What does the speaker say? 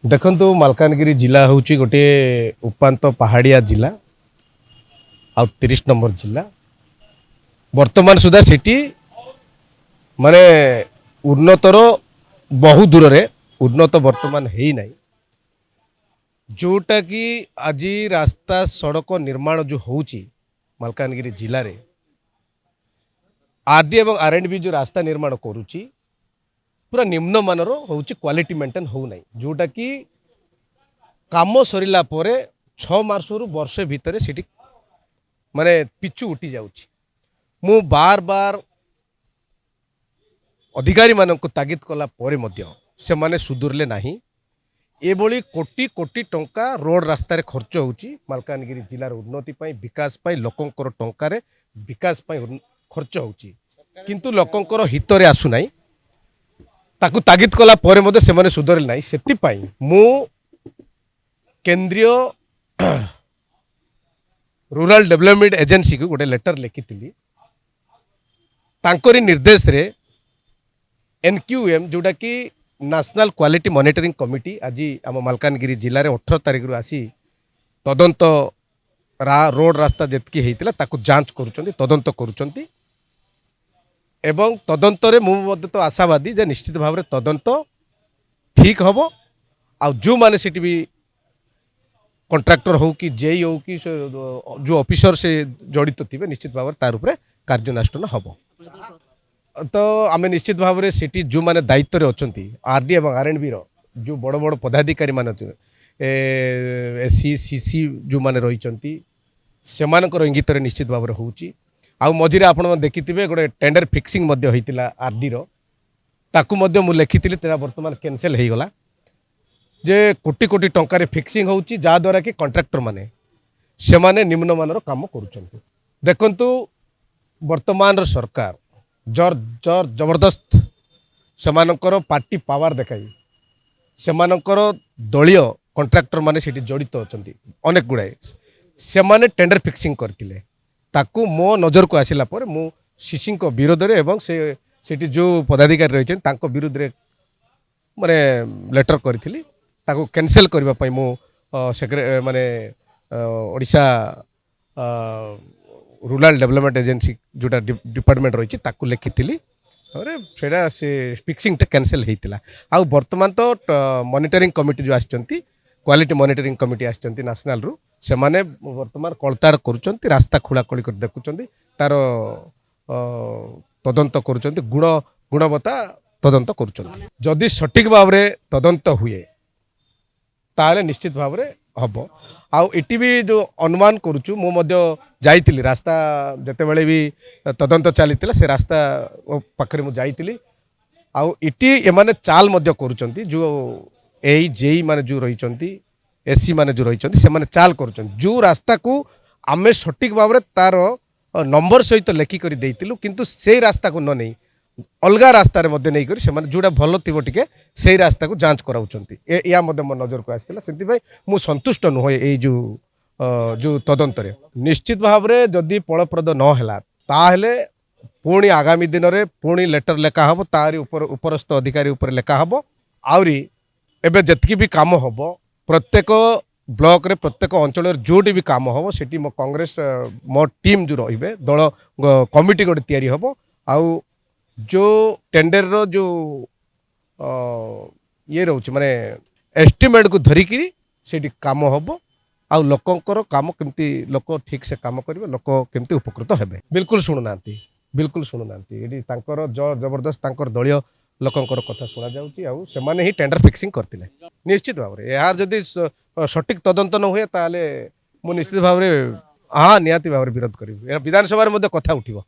देखु मालकानगिरी जिला हूँ गोटे उपात पहाड़िया जिला आ 30 नंबर जिला वर्तमान सुधा सिटी माने उन्नतर बहु दूर रे उन्नत वर्तमान है नहीं जोटा कि आज रास्ता सड़क निर्माण जो होची मालकानगिरी जिले में आरडी एवं आरएंडबी जो रास्ता निर्माण करुच्ची पूरा निम्न मानर हूँ क्वालिटी मेंटेन हो नहीं जोटा कि काम सरला 6 मास रु वर्षे भितर सीटी माने पिचु उठी जाउची मु बार बार अधिकारी मानक तागिद कला परे मध्य से माने सुधुरले नाही एभली कोटी कोटी टंका रोड रास्ता रे खर्च होउची मालकानगिरी जिलार उन्नति पाई विकास पाई लोकंकर टंका रे विकास पाई खर्च होउची किंतु लोकंकर हित रे आसु नाही ताकू तागिद कला परे मध्य से माने सुधरले नाही सेति पाई मु केंद्रीय रूरल डेवलपमेंट एजेंसी को गोटे लेटर लिखी तांकरी निर्देश रे एनक्यूएम जोटा कि नेशनल क्वालिटी मॉनिटरिंग कमिटी आज आम मालकानगिरी जिले में 18 तारिख रु आसी तदंत रोड रास्ता जितकी होता ताकू जांच करुँच तदंत करुँच एवं तदंत रे मुझे तो आशावादी जे निश्चित भाव में तदंत ठीक हम आ जो माने सिटी भी कॉन्ट्रैक्टर हो कि जेई हो कि जो ऑफिसर से जड़ित थे निश्चित भाव तार उपरे कार्यानुष्ठान हम तो आम निश्चित भाव में सिटी जो माने दायित्व रे अछंती आरडी एवं आरएनबी रो जो बड़ बड़ पदाधिकारी मान एससी सीसी जो माने रहिचंती सेमानकर इंगित रे निश्चित भाव में होउची आ मझिरे आपण देखिथिबे गोटे टेंडर फिक्सिंग मध्य होइतिला आरडी रो ताकू मध्य मु लेखिथिली तेरा वर्तमान कैंसिल हो गला जे कोटी कोटी टंकार फिक्सिंग होउची जा द्वारा कि कॉन्ट्रैक्टर माने से माने निम्न मानर काम करूछंती देखंतु वर्तमान सरकार जर जर जबरदस्त सेमानकर पार्टी पावर देखाई सेमानकर दलीय कॉन्ट्रैक्टर माने सेठी जड़ित अछंती अनेक गुड़ाए से माने टेंडर फिक्सिंग करथिले ताकू मो नजर को आसिला पर मु सीसी को विरोध रे एवं से सेठी जो पदाधिकारी रहिछन तांको विरुद्ध रे माने लेटर करथिली ताको कैंसिल करबा पई मु सेक्रेटरी माने ओडिशा रूरल डेवलपमेंट एजेंसी जोटा डिपार्टमेंट रही ताकू लिखी अरे सेटा से फिक्सिंग टा कैंसिल होता आ वर्तमान तो मॉनिटरिंग कमिटी जो आसचंती क्वालिटी मॉनिटरिंग कमिटी आसचंती नेशनल रु से माने वर्तमान कलताड़ करुचंती रास्ता खोलाखोली कर देखुचंती तार तदंत करुचंती गुणवत्ता तदंत करुचंती जदि सठिक भाव में तदंत हुए ताले निश्चित भाव में हम आटी भी जो अनुमान करुचु मु जाइली रास्ता जिते बड़े भी तदंत चली से रास्ता पाखे मुझे जाइली आटी एमाने चाल मध्य करुचंती जो ए जेई माने जो रही एससी माने जो रही से माने चाल करुचंती जो रास्ता को आमे सठिक भाव में तार नंबर सहित लेखिक देइतिलु किंतु से रास्ता को न नहीं अलग रास्तार नहीं करी से जोड़ा भल थी टे से रास्ता को जांच कराउछंती या मो नजर को आसाला से मु संतुष्ट नुहे ये जो तदंत रे निश्चित भाव में जदि फलप्रद न है ताहले पुणी आगामी दिन में पुणी लेटर लेखा हम तारी उपरस्थ अधिकारी उपर लेखा हम आउरी एबे जतकी भी काम हम प्रत्येक ब्लॉक रे प्रत्येक अंचल जोटी भी काम हम सेठी मो कांग्रेस मो टीम जो रहिबे दल कमिटी गोटे तैयारी हम आउ जो टेंडर रो जो ये रोचे माने एस्टिमेट को धरिकी से काम हम आउ लोकंकर काम केमती लोक ठीक से काम करेंगे लोक केमती उपकृत हेबे बिल्कुल शुणुना ये जबरदस्त दलीय लोकंकर कथा शुणा जाउची आउ से माने ही टेंडर फिक्सिंग करथिले निश्चित भाव में यार जदि सठिक तदंत न हुए ताले मु निश्चित भाव में हाँ निहाती भाव में विरोध करी विधानसभा रे मध्य कथा उठिबो।